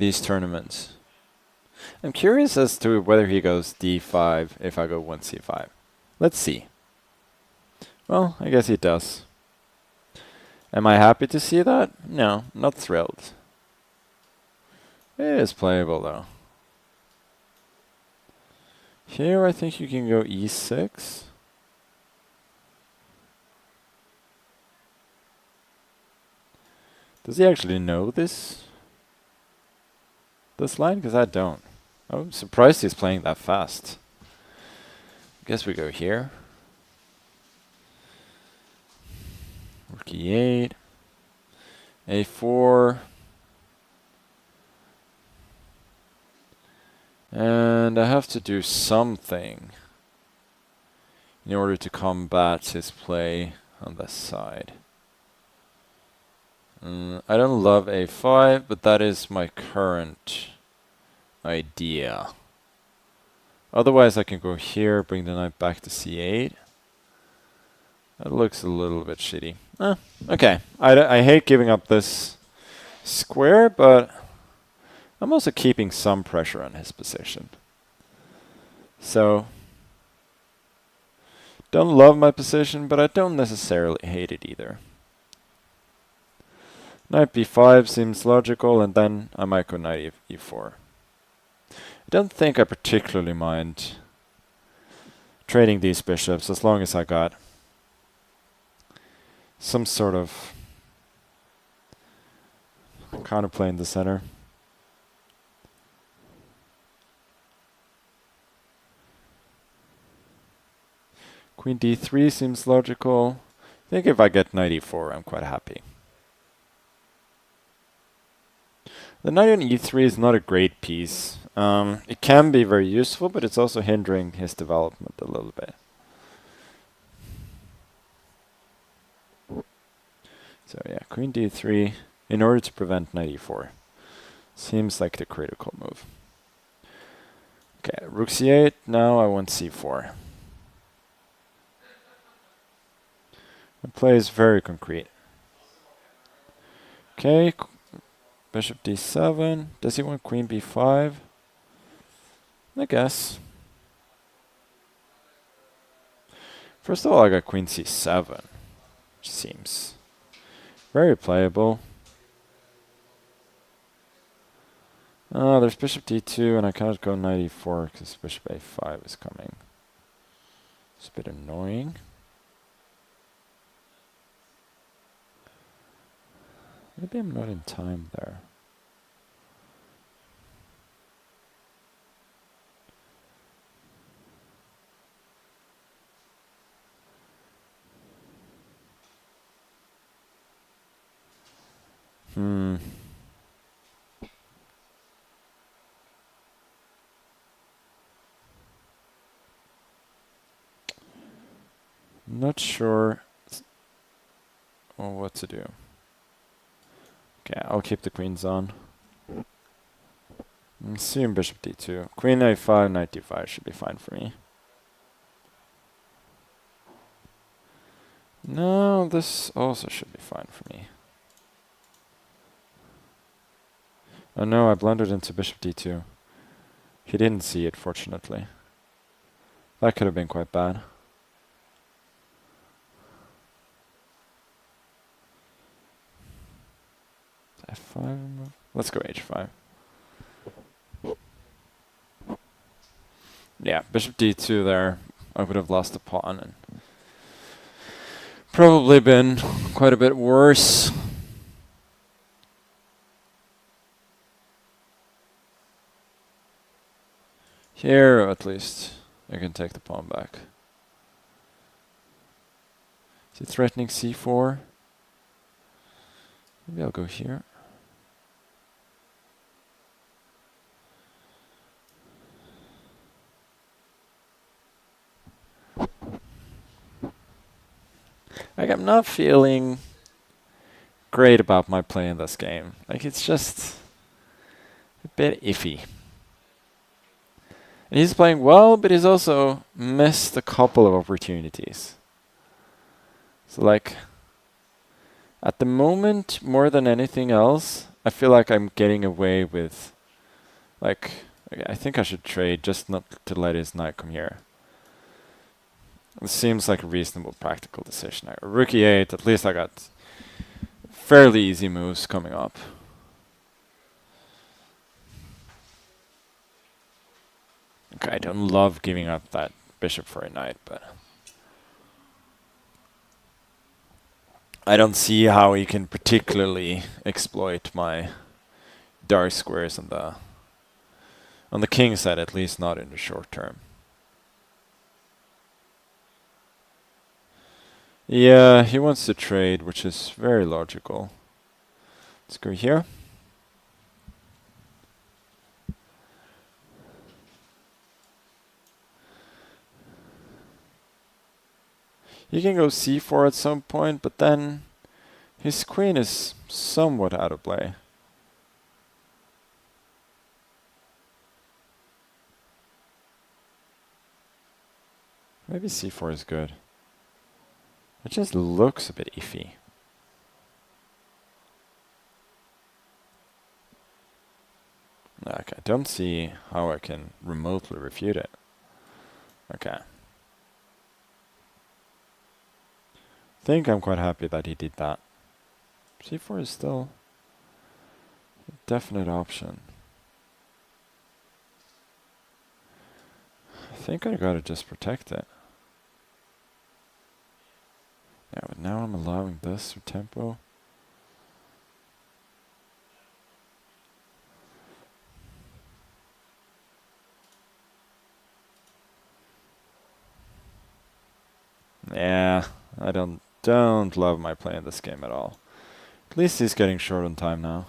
these tournaments. I'm curious as to whether he goes d5 if I go 1c5. Let's see. Well, I guess he does. Am I happy to see that? No, not thrilled. It is playable though. Here I think you can go e6. Does he actually know this line? Because I don't. I'm surprised he's playing that fast. Guess we go here. Rook e8. a4. And I have to do something in order to combat his play on this side. I don't love a5, but that is my current idea. Otherwise I can go here, bring the knight back to c8. That looks a little bit shitty. Okay, I hate giving up this square, but I'm also keeping some pressure on his position. So, don't love my position, but I don't necessarily hate it either. Knight b5 seems logical, and then I might go knight e4. I don't think I particularly mind trading these bishops as long as I got some sort of counterplay in the center. Queen d3 seems logical. I think if I get knight e4, I'm quite happy. The knight on e3 is not a great piece. It can be very useful, but it's also hindering his development a little bit. So yeah, queen d3 in order to prevent knight e4. Seems like the critical move. Okay, rook c8, now I want c4. The play is very concrete. Okay, bishop d7. Does he want queen b5? I guess. First of all, I got queen c7, which seems very playable. There's bishop d2, and I cannot go knight e4 because bishop a5 is coming. It's a bit annoying. Maybe I'm not in time there. Not sure what to do. Okay, I'll keep the queens on. Assume bishop d2. Queen a5, knight d5 should be fine for me. No, this also should be fine for me. Oh no, I blundered into bishop d2. He didn't see it, fortunately. That could have been quite bad. f5. Let's go h5. Yeah, bishop d2 there. I would have lost the pawn and probably been quite a bit worse. Here, at least, I can take the pawn back. Is he threatening c4? Maybe I'll go here. Like, I'm not feeling great about my play in this game. Like, it's just a bit iffy. And he's playing well, but he's also missed a couple of opportunities. So, like, at the moment, more than anything else, I I feel like I'm getting away with, like, I think I should trade just not to let his knight come here. It seems like a reasonable practical decision. Rook e8, at least I got fairly easy moves coming up. Okay, I don't love giving up that bishop for a knight, but I don't see how he can particularly exploit my dark squares on the king side, at least not in the short term. Yeah, he wants to trade, which is very logical. Let's go here. He can go c4 at some point, but then his queen is somewhat out of play. Maybe c4 is good. It just looks a bit iffy. Okay, I don't see how I can remotely refute it. Okay. I think I'm quite happy that he did that. c4 is still a definite option. I think I gotta just protect it. Yeah, but now I'm allowing this with tempo. Yeah, I don't love my play in this game at all. At least he's getting short on time now.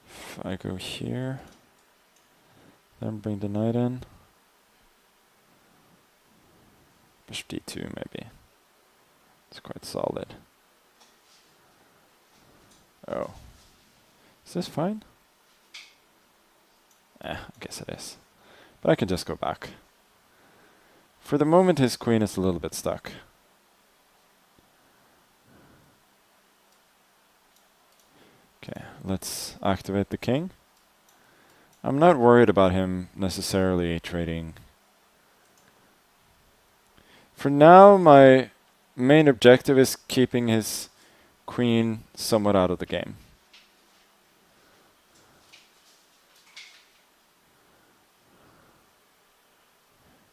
If I go here, then bring the knight in. Bishop d2 maybe. It's quite solid. Oh. Is this fine? I guess it is. But I can just go back. For the moment his queen is a little bit stuck. Okay, let's activate the king. I'm not worried about him necessarily trading. For now, my main objective is keeping his queen somewhat out of the game.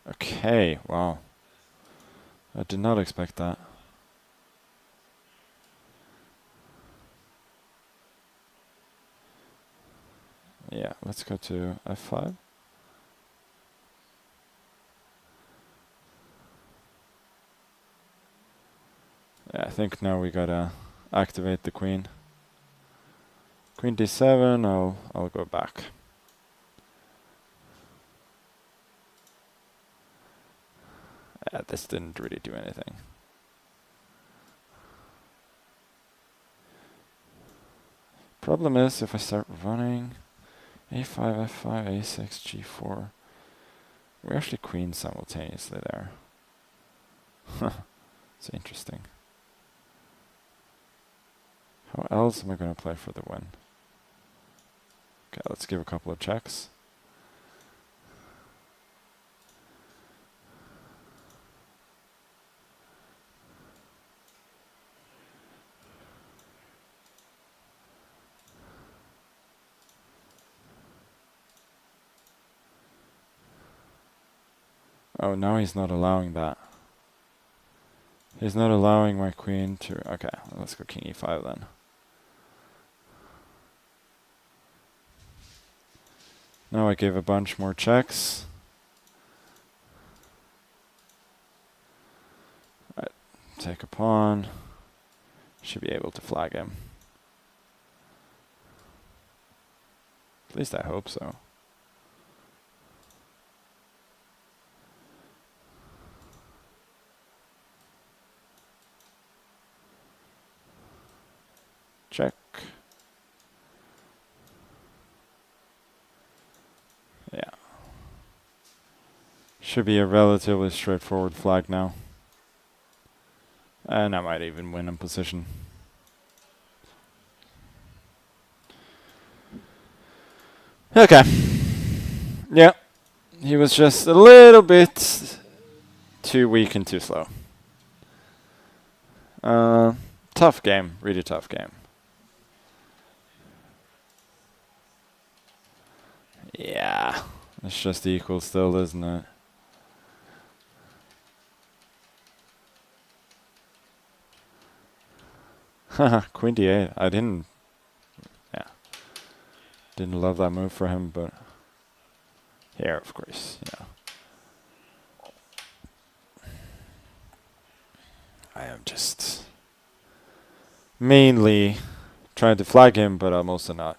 Okay, wow. I did not expect that. Yeah, let's go to f5. Yeah, I think now we gotta activate the queen. Queen d7, I'll go back. Yeah, this didn't really do anything. Problem is, if I start running a5, f5, a6, g4, we're actually queen simultaneously there. It's interesting. How else am I going to play for the win? Okay, let's give a couple of checks. Oh, now he's not allowing that. He's not allowing my queen to... Okay, let's go king e5 then. Now I give a bunch more checks. Right, take a pawn. Should be able to flag him. At least I hope so. Check. Should be a relatively straightforward flag now. And I might even win in position. Okay. Yeah. He was just a little bit too weak and too slow. Tough game. Really tough game. Yeah. It's just equal still, isn't it? Haha, Queen D8. I didn't... Yeah. Didn't love that move for him, but... Here, of course, yeah. I am just... mainly trying to flag him, but I'm also not